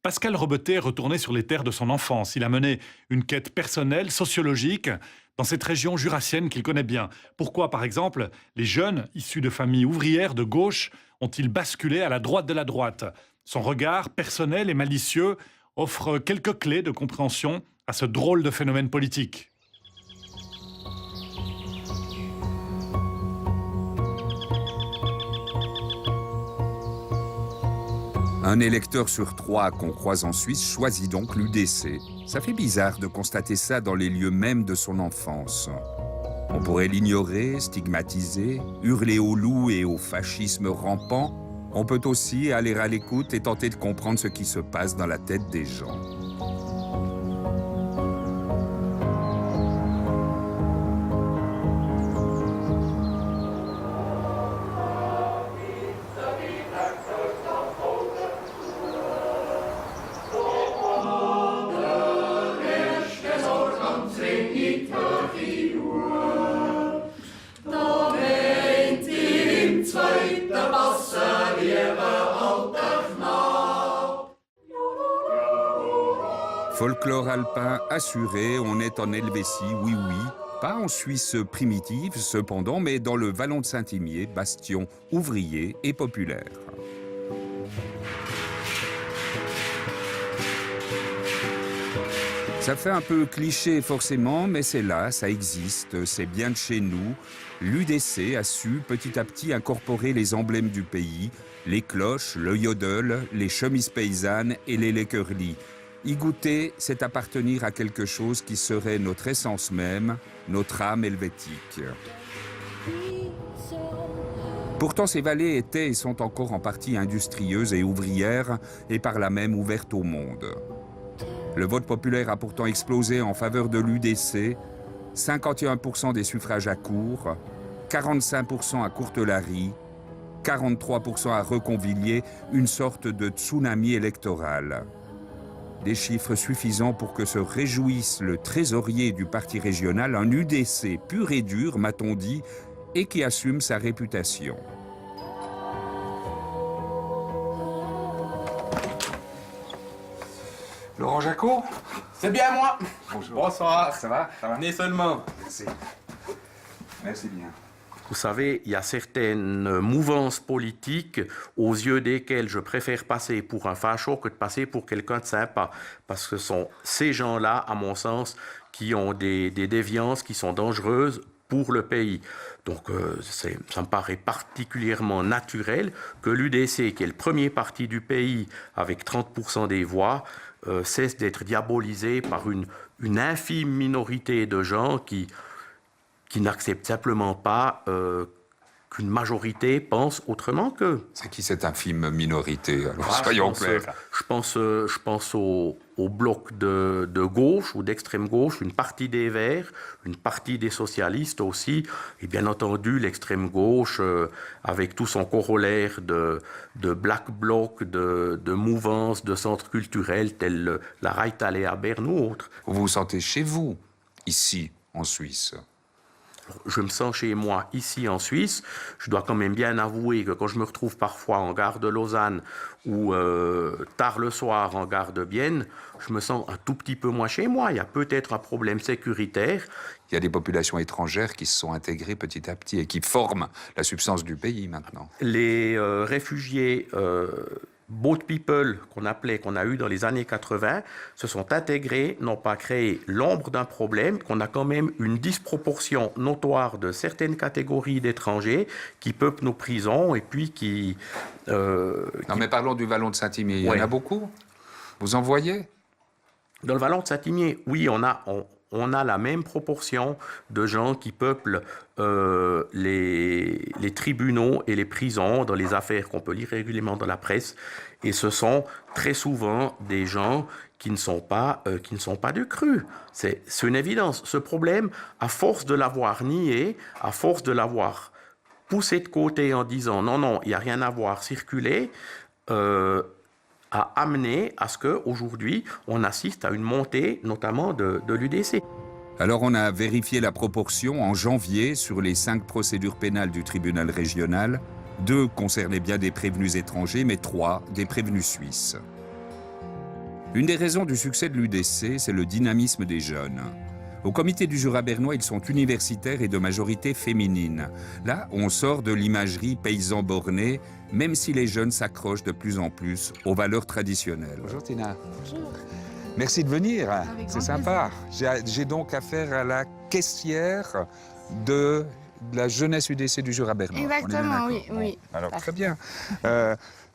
Pascal Robetet est retourné sur les terres de son enfance. Il a mené une quête personnelle, sociologique, dans cette région jurassienne qu'il connaît bien. Pourquoi, par exemple, les jeunes issus de familles ouvrières de gauche ont-ils basculé à la droite de la droite? Son regard personnel et malicieux offre quelques clés de compréhension à ce drôle de phénomène politique. Un électeur sur 3 qu'on croise en Suisse choisit donc l'UDC. Ça fait bizarre de constater ça dans les lieux mêmes de son enfance. On pourrait l'ignorer, stigmatiser, hurler au loup et au fascisme rampant. On peut aussi aller à l'écoute et tenter de comprendre ce qui se passe dans la tête des gens. Folklore alpin assuré, on est en Helvétie, oui, pas en Suisse primitive cependant, mais dans le vallon de Saint-Imier, bastion ouvrier et populaire. Ça fait un peu cliché forcément, mais c'est là, ça existe, c'est bien de chez nous. L'UDC a su petit à petit incorporer les emblèmes du pays, les cloches, le yodel, les chemises paysannes et les léquerlis. Y goûter, c'est appartenir à quelque chose qui serait notre essence même, notre âme helvétique. Pourtant, ces vallées étaient et sont encore en partie industrieuses et ouvrières, et par là même ouvertes au monde. Le vote populaire a pourtant explosé en faveur de l'UDC, 51% des suffrages à Cours, 45% à Courtelary, 43% à Reconvilier, une sorte de tsunami électoral. Des chiffres suffisants pour que se réjouisse le trésorier du parti régional, un UDC pur et dur, m'a-t-on dit, et qui assume sa réputation. Laurent Jacot? C'est bien moi. Bonjour. Bonsoir. Ça va? Ça va? Venez seulement. Merci. Merci bien. Vous savez, il y a certaines mouvances politiques aux yeux desquelles je préfère passer pour un facho que de passer pour quelqu'un de sympa. Parce que ce sont ces gens-là, à mon sens, qui ont des déviances qui sont dangereuses pour le pays. Donc ça me paraît particulièrement naturel que l'UDC, qui est le premier parti du pays avec 30% des voix, cesse d'être diabolisé par une infime minorité de gens qui n'acceptent simplement pas qu'une majorité pense autrement qu'eux. C'est qui cette infime minorité? Alors, Ah, soyons clairs. Je pense au bloc de gauche ou d'extrême gauche, une partie des Verts, une partie des socialistes aussi, et bien entendu l'extrême gauche avec tout son corollaire de black bloc, de mouvances, de centres culturels tels la Reithalle à Berne ou autres. Vous vous sentez chez vous, ici, en Suisse? Je me sens chez moi ici en Suisse. Je dois quand même bien avouer que quand je me retrouve parfois en gare de Lausanne ou tard le soir en gare de Bienne, je me sens un tout petit peu moins chez moi. Il y a peut-être un problème sécuritaire. Il y a des populations étrangères qui se sont intégrées petit à petit et qui forment la substance du pays maintenant. Les réfugiés boat people qu'on a eu dans les années 80 se sont intégrés, n'ont pas créé l'ombre d'un problème, qu'on a quand même une disproportion notoire de certaines catégories d'étrangers qui peuplent nos prisons et puis qui... Non mais parlons du vallon de Saint-Imier, il y en a beaucoup? Vous en voyez? Dans le vallon de Saint-Imier, oui, on a la même proportion de gens qui peuplent les tribunaux et les prisons dans les affaires qu'on peut lire régulièrement dans la presse. Et ce sont très souvent des gens qui ne sont pas du cru. C'est une évidence. Ce problème, à force de l'avoir nié, à force de l'avoir poussé de côté en disant non, il n'y a rien à voir, circuler, a amené à ce qu'aujourd'hui, on assiste à une montée, notamment de l'UDC. Alors on a vérifié la proportion en janvier sur les 5 procédures pénales du tribunal régional. 2 concernaient bien des prévenus étrangers, mais 3 des prévenus suisses. Une des raisons du succès de l'UDC, c'est le dynamisme des jeunes. Au comité du Jura bernois, ils sont universitaires et de majorité féminine. Là, on sort de l'imagerie paysan borné, même si les jeunes s'accrochent de plus en plus aux valeurs traditionnelles. Bonjour Tina. Bonjour. Merci de venir. Avec C'est grand sympa. J'ai donc affaire à la caissière de la jeunesse UDC du Jura bernois. On est bien Exactement, oui, d'accord. oui. Alors Parfait. très bien.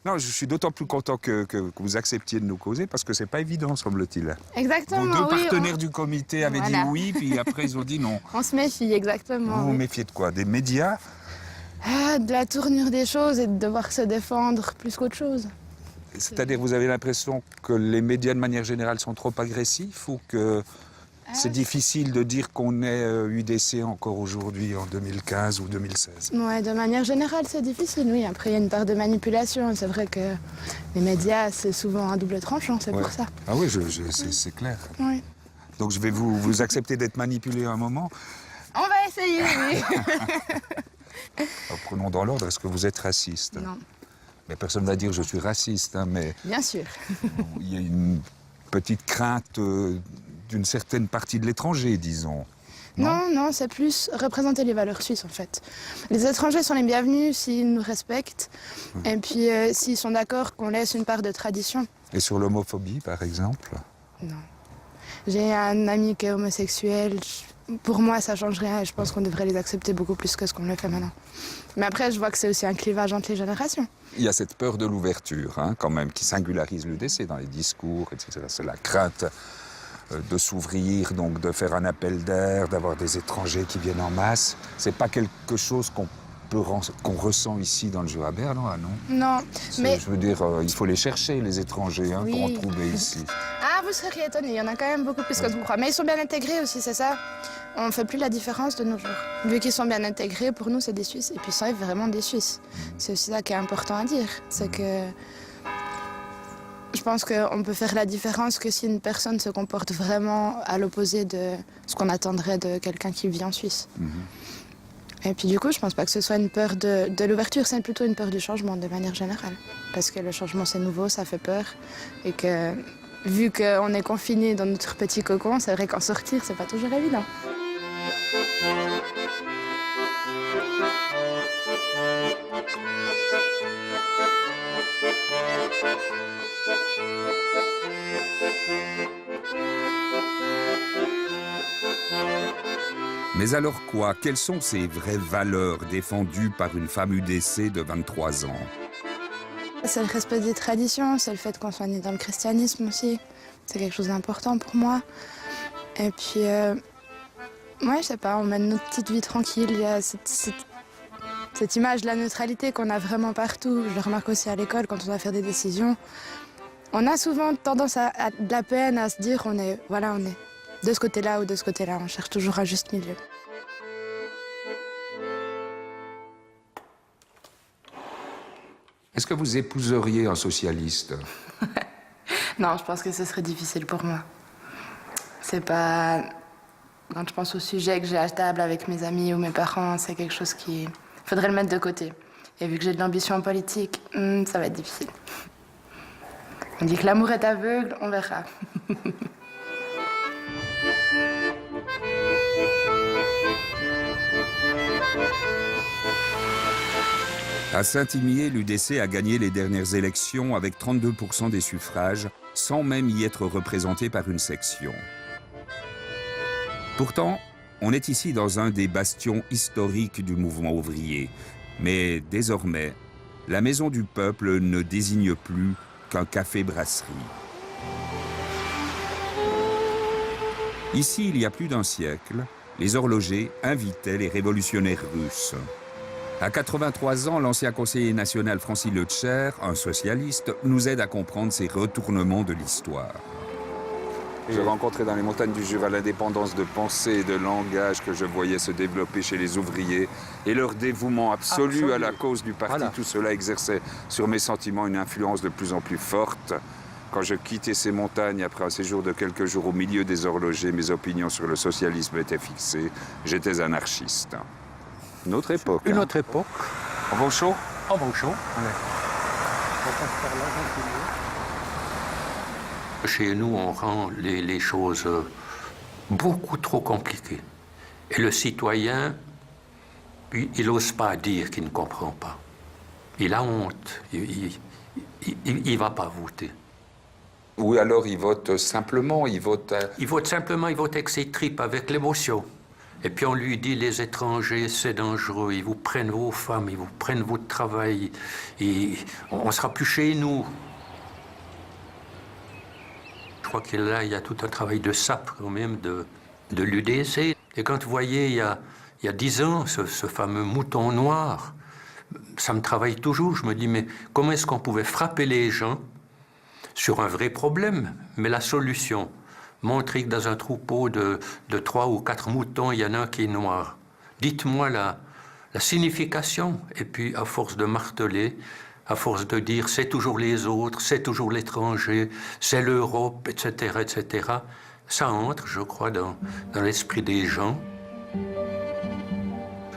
Non, je suis d'autant plus content que vous acceptiez de nous causer parce que c'est pas évident, semble-t-il. Exactement, Vos deux oui. partenaires du comité avaient Voilà. dit oui, puis après ils ont dit non. On se méfie, exactement. Vous vous oui. méfiez de quoi? Des médias? De la tournure des choses et de devoir se défendre plus qu'autre chose. C'est-à-dire, vous avez l'impression que les médias, de manière générale, sont trop agressifs ou que c'est difficile de dire qu'on est UDC encore aujourd'hui, en 2015 ou 2016? Ouais, de manière générale, c'est difficile, oui. Après, il y a une part de manipulation. C'est vrai que les médias, c'est souvent un double tranchant, c'est Ouais. pour ça. Ah oui, c'est clair. Oui. Donc je vais vous accepter d'être manipulé un moment. On va essayer, oui. Alors, prenons dans l'ordre, est-ce que vous êtes raciste? Non, Mais personne ne va dire je suis raciste, hein, mais bien sûr. il y a une petite crainte d'une certaine partie de l'étranger, disons. Non, c'est plus représenter les valeurs suisses, en fait. Les étrangers sont les bienvenus s'ils nous respectent. Et puis, s'ils sont d'accord qu'on laisse une part de tradition. Et sur l'homophobie, par exemple? Non. J'ai un ami qui est homosexuel. Pour moi, ça change rien et je pense qu'on devrait les accepter beaucoup plus que ce qu'on le fait maintenant. Mais après, je vois que c'est aussi un clivage entre les générations. Il y a cette peur de l'ouverture, hein, quand même, qui singularise l'UDC dans les discours, etc. C'est la crainte de s'ouvrir, donc de faire un appel d'air, d'avoir des étrangers qui viennent en masse. C'est pas quelque chose qu'on ressent ici dans le Jura bernois, non? Non, mais... Je veux dire, il faut les chercher, les étrangers, hein, pour en Oui. trouver ici. Ah, vous seriez étonnés, il y en a quand même beaucoup plus que ce qu'on croit. Mais ils sont bien intégrés aussi, c'est ça. On ne fait plus la différence de nos jours. Vu qu'ils sont bien intégrés, pour nous, c'est des Suisses. Et puis, c'est vraiment des Suisses. C'est aussi ça qui est important à dire. C'est que... Je pense qu'on peut faire la différence que si une personne se comporte vraiment à l'opposé de ce qu'on attendrait de quelqu'un qui vit en Suisse. Et puis du coup, je pense pas que ce soit une peur de l'ouverture, c'est plutôt une peur du changement de manière générale. Parce que le changement, c'est nouveau, ça fait peur. Et que vu qu'on est confiné dans notre petit cocon, c'est vrai qu'en sortir, c'est pas toujours évident. Mais alors quoi? Quelles sont ces vraies valeurs défendues par une femme UDC de 23 ans? C'est le respect des traditions, c'est le fait qu'on soit né dans le christianisme aussi. C'est quelque chose d'important pour moi. Et puis, ouais, je sais pas, on mène notre petite vie tranquille. Il y a cette image de la neutralité qu'on a vraiment partout. Je le remarque aussi à l'école quand on doit faire des décisions. On a souvent tendance à de la peine à se dire on est de ce côté-là ou de ce côté-là. On cherche toujours un juste milieu. Est-ce que vous épouseriez un socialiste? Non, je pense que ce serait difficile pour moi. C'est pas... Quand je pense au sujet que j'ai à table avec mes amis ou mes parents, c'est quelque chose qui... faudrait le mettre de côté. Et vu que j'ai de l'ambition politique, ça va être difficile. On dit que l'amour est aveugle, on verra. À Saint-Imier, l'UDC a gagné les dernières élections avec 32% des suffrages, sans même y être représenté par une section. Pourtant, on est ici dans un des bastions historiques du mouvement ouvrier. Mais désormais, la Maison du Peuple ne désigne plus qu'un café-brasserie. Ici, il y a plus d'un siècle, les horlogers invitaient les révolutionnaires russes. À 83 ans, l'ancien conseiller national Francis Leclerc, un socialiste, nous aide à comprendre ces retournements de l'histoire. Je rencontrais dans les montagnes du Jura l'indépendance de pensée et de langage que je voyais se développer chez les ouvriers et leur dévouement absolu à la cause du parti. Voilà. Tout cela exerçait sur mes sentiments une influence de plus en plus forte. Quand je quittais ces montagnes après un séjour de quelques jours au milieu des horlogers, mes opinions sur le socialisme étaient fixées. J'étais anarchiste. Une autre époque. Une autre époque. En vos chaud? En vos chaud. Chez nous, on rend les choses beaucoup trop compliquées. Et le citoyen, il n'ose pas dire qu'il ne comprend pas. Il a honte. Il va pas voter. Ou alors il vote simplement, il vote avec ses tripes, avec l'émotion. Et puis on lui dit, les étrangers, c'est dangereux, ils vous prennent vos femmes, ils vous prennent votre travail, on ne sera plus chez nous. Je crois que là, il y a tout un travail de sape quand même de l'UDC. Et quand vous voyez, il y a 10 ans, ce fameux mouton noir, ça me travaille toujours. Je me dis, mais comment est-ce qu'on pouvait frapper les gens sur un vrai problème? Mais la solution, montrer que dans un troupeau de 3 ou 4 moutons, il y en a un qui est noir. Dites-moi la signification. Et puis, à force de marteler, à force de dire c'est toujours les autres, c'est toujours l'étranger, c'est l'Europe, etc., etc., ça entre, je crois, dans l'esprit des gens.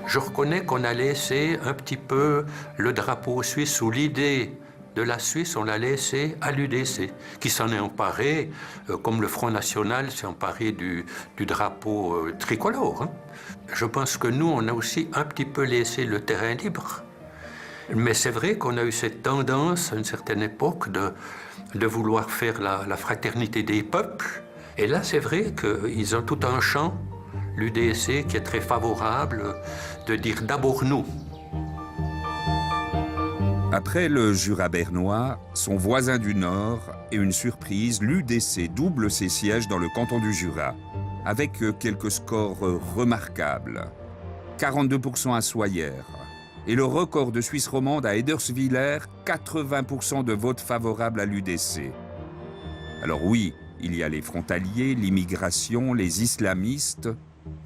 Je reconnais qu'on a laissé un petit peu le drapeau suisse ou l'idée de la Suisse, on l'a laissé à l'UDC, qui s'en est emparé, comme le Front National s'est emparé du drapeau tricolore. Hein. Je pense que nous, on a aussi un petit peu laissé le terrain libre. Mais c'est vrai qu'on a eu cette tendance, à une certaine époque, de vouloir faire la fraternité des peuples. Et là, c'est vrai qu'ils ont tout un champ, l'UDC, qui est très favorable, de dire d'abord nous. Après le Jura bernois, son voisin du Nord et une surprise, l'UDC double ses sièges dans le canton du Jura, avec quelques scores remarquables. 42% à Soyères, et le record de Suisse romande à Ederswiller, 80% de votes favorables à l'UDC. Alors oui, il y a les frontaliers, l'immigration, les islamistes.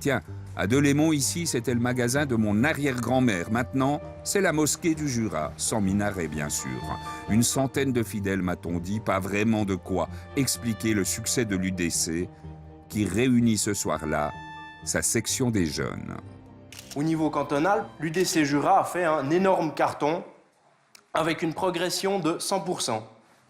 Tiens, à Delémont, ici, c'était le magasin de mon arrière-grand-mère. Maintenant, c'est la mosquée du Jura, sans minaret, bien sûr. Une centaine de fidèles, m'a-t-on dit, pas vraiment de quoi expliquer le succès de l'UDC, qui réunit ce soir-là sa section des jeunes. Au niveau cantonal, l'UDC Jura a fait un énorme carton avec une progression de 100%.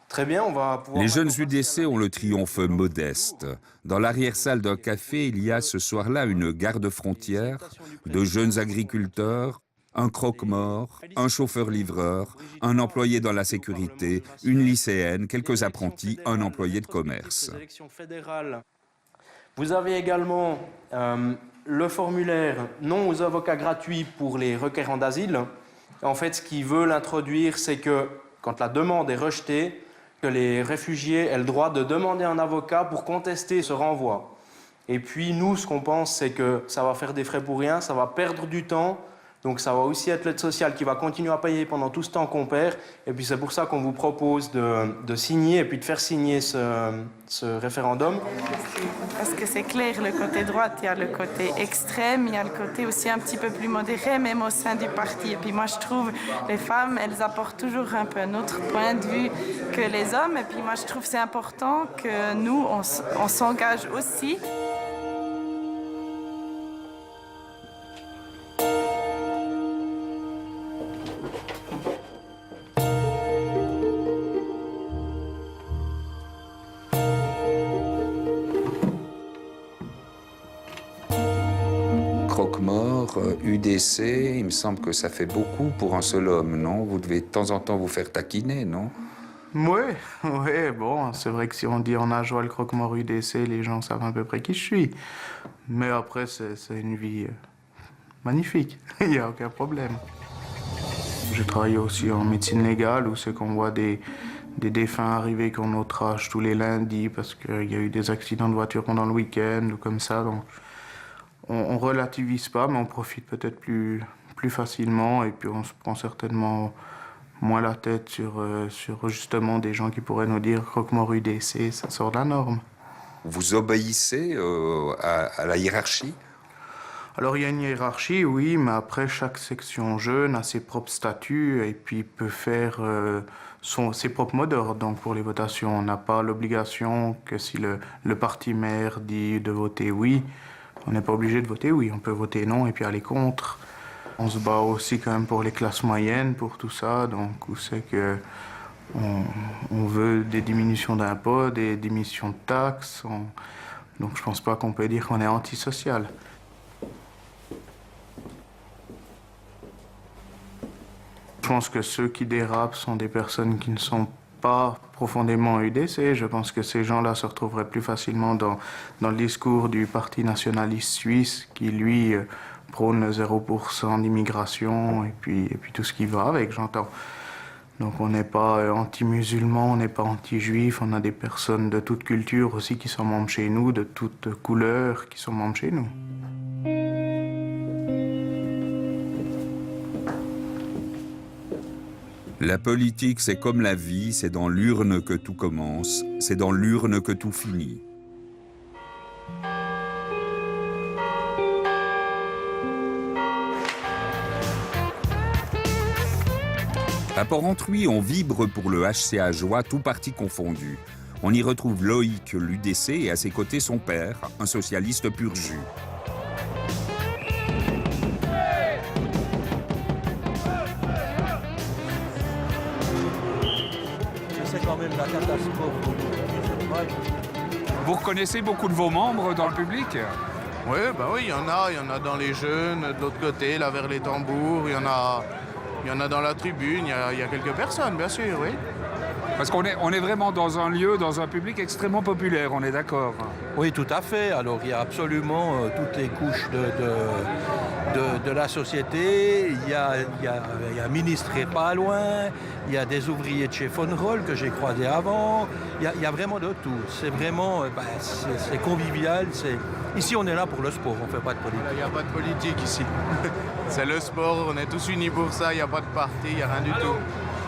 Très bien, on va pouvoir... Les jeunes UDC ont le triomphe modeste. Dans l'arrière-salle d'un café, il y a ce soir-là une garde-frontière, de jeunes agriculteurs, un croque-mort, un chauffeur-livreur, un employé dans la sécurité, une lycéenne, quelques apprentis, un employé de commerce. Vous avez également le formulaire non aux avocats gratuits pour les requérants d'asile. En fait, ce qu'ils veulent introduire, c'est que quand la demande est rejetée, que les réfugiés aient le droit de demander un avocat pour contester ce renvoi. Et puis nous, ce qu'on pense, c'est que ça va faire des frais pour rien, ça va perdre du temps, donc ça va aussi être l'aide sociale qui va continuer à payer pendant tout ce temps qu'on perd. Et puis c'est pour ça qu'on vous propose de signer et puis de faire signer ce référendum. Parce que c'est clair, le côté droite, il y a le côté extrême, il y a le côté aussi un petit peu plus modéré, même au sein du parti. Et puis moi, je trouve les femmes, elles apportent toujours un peu un autre point de vue que les hommes. Et puis moi, je trouve que c'est important que nous, on s'engage aussi. Croque-mort, UDC, il me semble que ça fait beaucoup pour un seul homme, non? Vous devez de temps en temps vous faire taquiner, non? Oui, bon, c'est vrai que si on dit en nageois le croque-mort UDC, les gens savent à peu près qui je suis. Mais après, c'est une vie magnifique, il n'y a aucun problème. J'ai travaillé aussi en médecine légale, où c'est qu'on voit des défunts arriver qui ont notre âge tous les lundis parce qu'il y a eu des accidents de voiture pendant le week-end ou comme ça. Donc on relativise pas, mais on profite peut-être plus facilement et puis on se prend certainement moins la tête sur justement des gens qui pourraient nous dire croque-mort UDC, ça sort de la norme. Vous obéissez à la hiérarchie? Alors il y a une hiérarchie, oui, mais après chaque section jeune a ses propres statuts et puis peut faire ses propres mots d'ordre. Donc pour les votations, on n'a pas l'obligation que si le parti maire dit de voter oui, on n'est pas obligé de voter oui, on peut voter non et puis aller contre. On se bat aussi quand même pour les classes moyennes, pour tout ça, donc où c'est que On veut des diminutions d'impôts, des diminutions de taxes. Donc je ne pense pas qu'on peut dire qu'on est antisocial. Je pense que ceux qui dérapent sont des personnes qui ne sont pas profondément UDC. Je pense que ces gens-là se retrouveraient plus facilement dans le discours du Parti nationaliste suisse qui, lui, prône le 0% d'immigration et puis tout ce qui va avec, j'entends. Donc on n'est pas anti-musulmans, on n'est pas anti-juifs, on a des personnes de toute culture aussi qui sont membres chez nous, de toute couleur qui sont membres chez nous. La politique, c'est comme la vie, c'est dans l'urne que tout commence, c'est dans l'urne que tout finit. À Port-Entruy, on vibre pour le HCA Joie, tout parti confondu. On y retrouve Loïc, l'UDC, et à ses côtés son père, un socialiste pur jus. C'est quand même la catastrophe. Vous reconnaissez beaucoup de vos membres dans le public? Oui, il y en a dans les jeunes, de l'autre côté, là vers les tambours, il y en a dans la tribune, il y a quelques personnes, bien sûr, oui. Parce qu'on est vraiment dans un lieu, dans un public extrêmement populaire, on est d'accord? Oui, tout à fait. Alors, il y a absolument toutes les couches de la société. Il y a un ministre pas loin. Il y a des ouvriers de chez Fonroll que j'ai croisés avant. Il y a vraiment de tout. C'est vraiment c'est convivial. Ici, on est là pour le sport. On ne fait pas de politique. Il n'y a pas de politique ici. C'est le sport. On est tous unis pour ça. Il n'y a pas de parti, il n'y a rien du tout.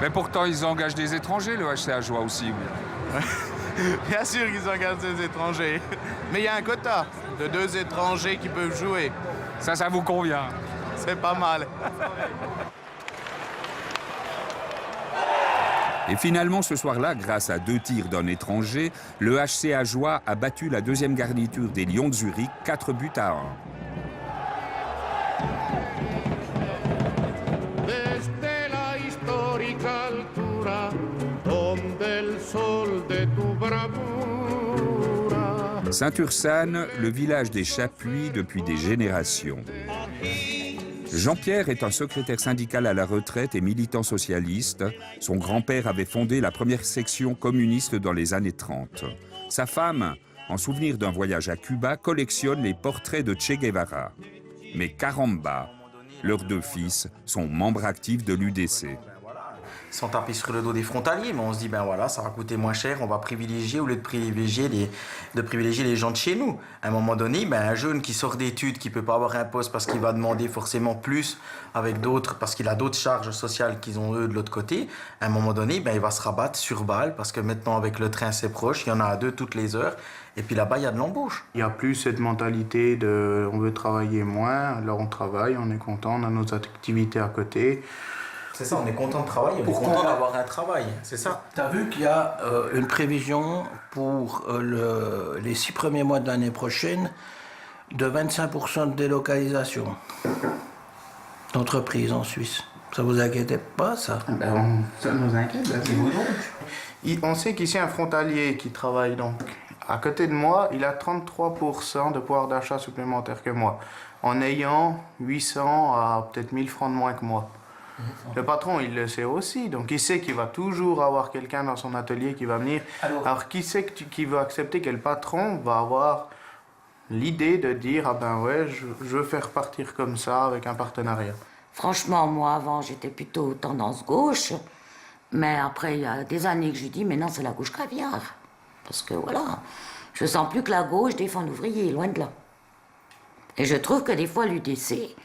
Mais pourtant, ils engagent des étrangers, le HCA Joie aussi. Oui. Bien sûr qu'ils engagent des étrangers. Mais il y a un quota de 2 étrangers qui peuvent jouer. Ça vous convient? C'est pas mal. Et finalement, ce soir-là, grâce à 2 tirs d'un étranger, le HCA Joie a battu la 2e garniture des Lions de Zurich, 4-1. Saint-Ursanne, le village des Chapuis depuis des générations. Jean-Pierre est un secrétaire syndical à la retraite et militant socialiste. Son grand-père avait fondé la première section communiste dans les années 30. Sa femme, en souvenir d'un voyage à Cuba, collectionne les portraits de Che Guevara. Mais caramba, leurs 2 fils sont membres actifs de l'UDC. Ils sont tapés sur le dos des frontaliers, mais on se dit, ben voilà, ça va coûter moins cher, on va privilégier, au lieu de privilégier les gens de chez nous. À un moment donné, ben, un jeune qui sort d'études, qui ne peut pas avoir un poste parce qu'il va demander forcément plus avec d'autres, parce qu'il a d'autres charges sociales qu'ils ont eux de l'autre côté, à un moment donné, ben, il va se rabattre sur balle, parce que maintenant avec le train c'est proche, il y en a à 2 toutes les heures, et puis là-bas il y a de l'embauche. Il n'y a plus cette mentalité de on veut travailler moins, alors on travaille, on est content, on a nos activités à côté. C'est ça, on est content de travailler, on est content d'avoir un travail, c'est ça. Tu as vu qu'il y a une prévision pour les 6 premiers mois de l'année prochaine de 25% de délocalisation d'entreprises en Suisse. Ça vous inquiète pas, ça? Ça nous inquiète, là, c'est vous donc. On sait qu'ici, un frontalier qui travaille donc à côté de moi, il a 33% de pouvoir d'achat supplémentaire que moi, en ayant 800 à peut-être 1000 francs de moins que moi. Le patron, il le sait aussi, donc il sait qu'il va toujours avoir quelqu'un dans son atelier qui va venir. Alors qui sait qui veut accepter que le patron va avoir l'idée de dire « Ah ben ouais, je veux faire partir comme ça avec un partenariat ». Franchement, moi avant, j'étais plutôt tendance gauche, mais après, il y a des années que je dis « Mais non, c'est la gauche caviar ». Parce que voilà, je sens plus que la gauche défend l'ouvrier, loin de là. Et je trouve que des fois, l'UDC,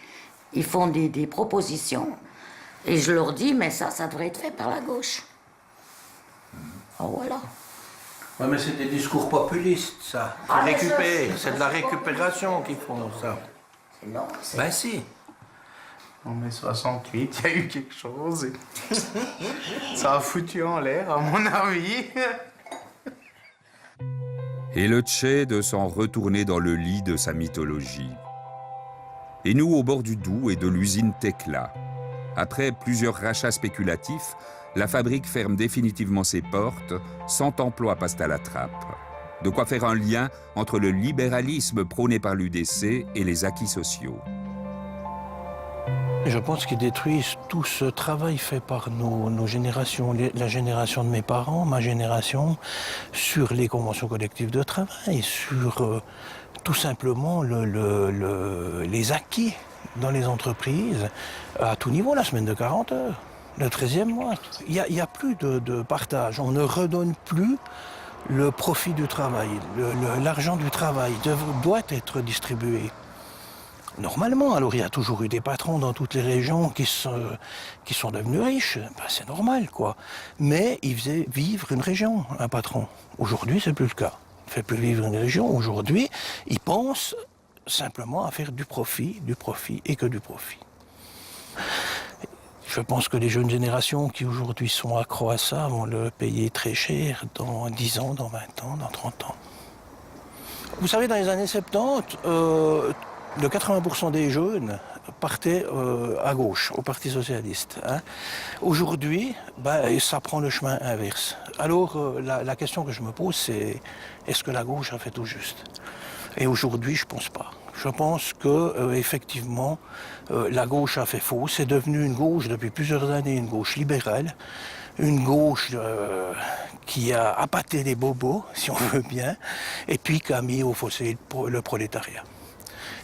ils font des propositions. Et je leur dis, mais ça devrait être fait par la gauche. Oh, voilà. Ouais, mais c'est des discours populistes, ça. C'est de la récupération qu'ils font, ça. Non, ben si. En mai 68, il y a eu quelque chose. Ça a foutu en l'air, à mon avis. Et le Che de s'en retourner dans le lit de sa mythologie. Et nous, au bord du Doubs et de l'usine Tekla. Après plusieurs rachats spéculatifs, la fabrique ferme définitivement ses portes, 100 emplois passent à la trappe. De quoi faire un lien entre le libéralisme prôné par l'UDC et les acquis sociaux. Je pense qu'ils détruisent tout ce travail fait par nos générations, la génération de mes parents, ma génération, sur les conventions collectives de travail, sur tout simplement les acquis dans les entreprises, à tout niveau, la semaine de 40 heures, le 13e mois. Il n'y a plus de partage, on ne redonne plus le profit du travail, l'argent du travail doit être distribué. Normalement, alors il y a toujours eu des patrons dans toutes les régions qui sont devenus riches, ben, c'est normal quoi. Mais ils faisaient vivre une région, un patron. Aujourd'hui, c'est plus le cas. Il ne fait plus vivre une région. Aujourd'hui, ils pensent simplement à faire du profit et que du profit. Je pense que les jeunes générations qui aujourd'hui sont accros à ça vont le payer très cher dans 10 ans, dans 20 ans, dans 30 ans. Vous savez, dans les années 70, de 80% des jeunes partaient à gauche, au Parti socialiste. Hein. Aujourd'hui, ça prend le chemin inverse. Alors, la question que je me pose, c'est est-ce que la gauche a fait tout juste? Et aujourd'hui, je ne pense pas. Je pense que effectivement, la gauche a fait faux. C'est devenu une gauche depuis plusieurs années, une gauche libérale, une gauche qui a appâté les bobos, si on veut bien, et puis qui a mis au fossé le prolétariat.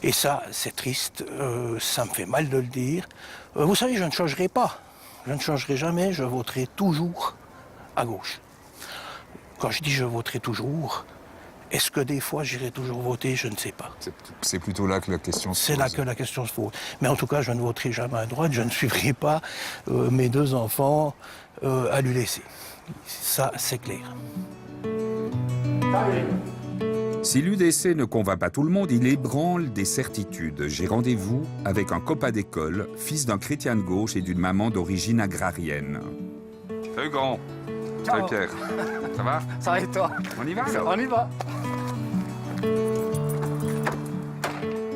Et ça, c'est triste, ça me fait mal de le dire. Vous savez, je ne changerai pas. Je ne changerai jamais, je voterai toujours à gauche. Quand je dis je voterai toujours, est-ce que des fois j'irai toujours voter? Je ne sais pas. C'est plutôt là que la question se pose. C'est là que la question se pose. Mais en tout cas, je ne voterai jamais à droite, je ne suivrai pas mes deux enfants à l'UDC. Ça, c'est clair. Si l'UDC ne convainc pas tout le monde, il ébranle des certitudes. J'ai rendez-vous avec un copain d'école, fils d'un chrétien de gauche et d'une maman d'origine agrarienne. Salut grand. Salut Pierre. Ça va? Ça va et toi? On y va? On y va.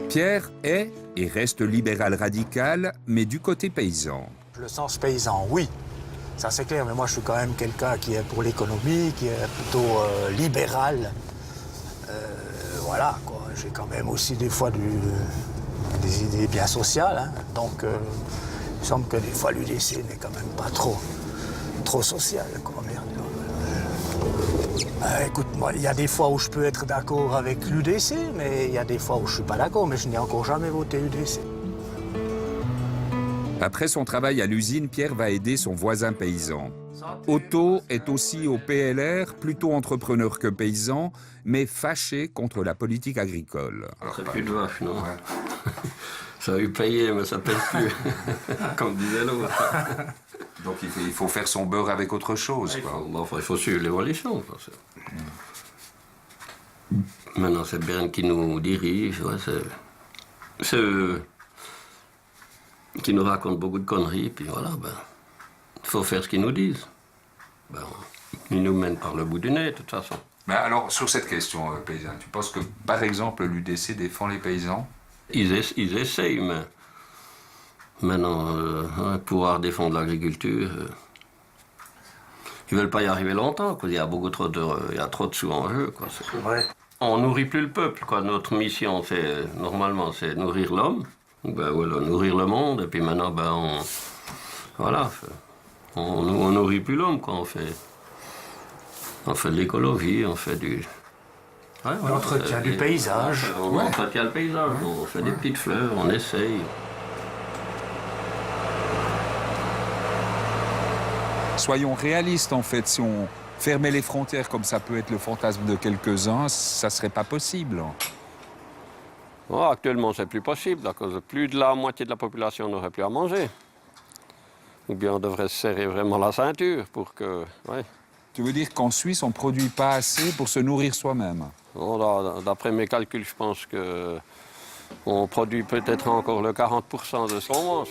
Pierre est et reste libéral radical, mais du côté paysan. Le sens paysan, oui. Ça c'est clair, mais moi je suis quand même quelqu'un qui est pour l'économie, qui est plutôt libéral. Voilà, quoi. J'ai quand même aussi des fois des idées bien sociales. Hein. Donc, il me semble que des fois l'UDC n'est quand même pas trop social. Quoi. Merde. Écoute, moi, il y a des fois où je peux être d'accord avec l'UDC, mais il y a des fois où je ne suis pas d'accord, mais je n'ai encore jamais voté UDC. Après son travail à l'usine, Pierre va aider son voisin paysan. Otto est aussi au PLR, plutôt entrepreneur que paysan, mais fâché contre la politique agricole. C'est plus de vache, non? Ouais. Ça a eu payé, mais ça paye plus, comme disait l'autre. Donc il faut faire son beurre avec autre chose. Il faut suivre l'évolution. Maintenant, c'est Berne qui nous dirige, ouais, c'est eux qui nous racontent beaucoup de conneries, puis voilà, il faut faire ce qu'ils nous disent. Ils nous mènent par le bout du nez, de toute façon. Mais alors, sur cette question, paysan, tu penses que, par exemple, l'UDC défend les paysans? Ils essayent, mais maintenant, pouvoir défendre l'agriculture, ils ne veulent pas y arriver longtemps, quoi. Il y a trop de sous en jeu, quoi. Ouais. On nourrit plus le peuple, quoi. Notre mission, normalement, c'est nourrir l'homme, voilà, nourrir le monde, et puis maintenant, on nourrit plus l'homme, quoi. On fait de l'écologie, on fait du... Ouais, l'entretien du paysage. On entretient le paysage, on fait des petites fleurs, on essaye. Soyons réalistes, en fait. Si on fermait les frontières comme ça peut être le fantasme de quelques-uns, ça serait pas possible. Oh, actuellement, c'est plus possible, à cause de plus de la moitié de la population n'aurait plus à manger. Ou bien on devrait se serrer vraiment la ceinture pour que... Ouais. Tu veux dire qu'en Suisse, on ne produit pas assez pour se nourrir soi-même? D'après mes calculs, je pense qu'on produit peut-être encore le 40% de ce qu'on mange.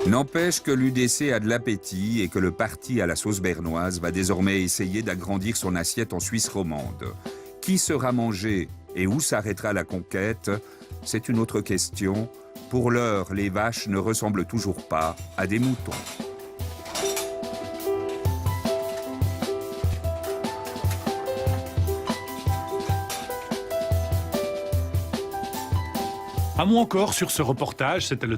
N'empêche que l'UDC a de l'appétit et que le parti à la sauce bernoise va désormais essayer d'agrandir son assiette en Suisse romande. Qui sera mangé et où s'arrêtera la conquête? C'est une autre question. Pour l'heure, les vaches ne ressemblent toujours pas à des moutons. Un mot encore sur ce reportage, c'était le